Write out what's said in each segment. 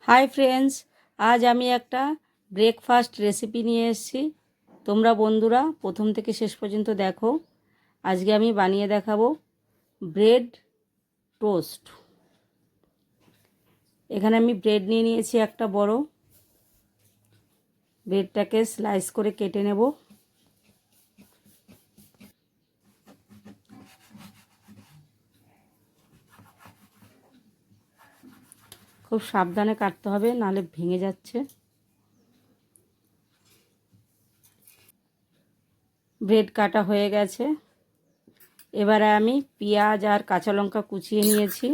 Hi friends, আজ আমি একটা ব্রেকফাস্ট রেসিপি নিয়ে এসেছি। তোমরা বন্ধুরা প্রথম থেকে শেষ পর্যন্ত দেখো। আজকে আমি বানিয়ে দেখাবো ব্রেড টোস্ট। এখানে আমি ব্রেড নিয়ে নিয়েছি একটা বড়। ব্রেডটাকে স্লাইস করে কেটে নেব। খুব সাবধানে কাটতে হবে, নাহলে ভেঙে যাচ্ছে। ব্রেড কাটা হয়ে গেছে। এবারে আমি পেঁয়াজ আর কাঁচা লঙ্কা কুচিয়ে নিয়েছি।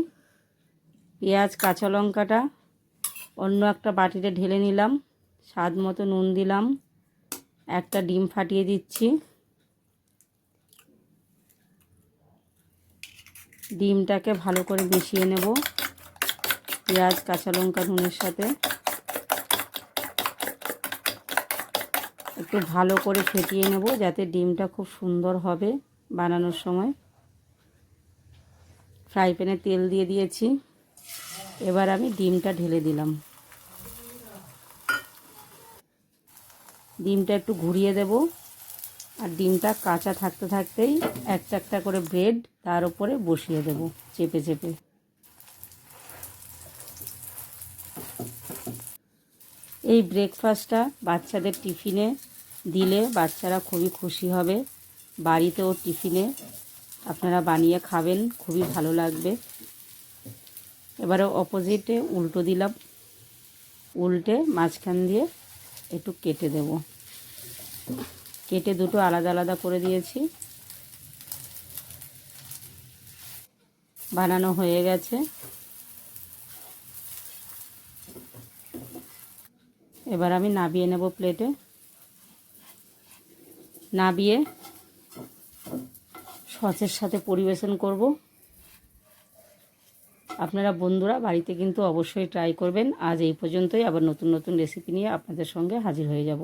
পেঁয়াজ কাঁচা লঙ্কাটা অন্য একটা বাটিতে ঢেলে নিলাম। স্বাদ মতো নুন দিলাম। একটা ডিম ফাটিয়ে দিচ্ছি। ডিমটাকে ভালো করে মিশিয়ে নেব পেঁয়াজ কাঁচা লঙ্কা নুনের সাথে। একটু ভালো করে ফেটিয়ে নেব যাতে ডিমটা খুব সুন্দর হবে বানানোর সময়। ফ্রাই প্যানে তেল দিয়ে দিয়েছি। এবার আমি ডিমটা ঢেলে দিলাম। ডিমটা একটু ঘুরিয়ে দেব। আর ডিমটা কাঁচা থাকতে থাকতেই একটা একটা করে ব্রেড তার উপরে বসিয়ে দেব চেপে চেপে। এই ব্রেকফাস্টটা বাচ্চাদের টিফিনে দিলে বাচ্চারা খুবই খুশি হবে। বাড়িতেও টিফিনে আপনারা বানিয়ে খাবেন, খুবই ভালো লাগবে। এবারে অপোজিটে উল্টো দিলাম। উল্টে মাঝখান দিয়ে একটু কেটে দেব। কেটে দুটো আলাদা আলাদা করে দিয়েছি। বানানো হয়ে গেছে। এবার আমি নাবিয়ে নেব প্লেটে। নাবিয়ে সসের সাথে পরিবেশন করব। আপনারা বন্ধুরা বাড়িতে কিন্তু অবশ্যই ট্রাই করবেন। আজ এই পর্যন্তই। আবার নতুন নতুন রেসিপি নিয়ে আপনাদের সঙ্গে হাজির হয়ে যাব।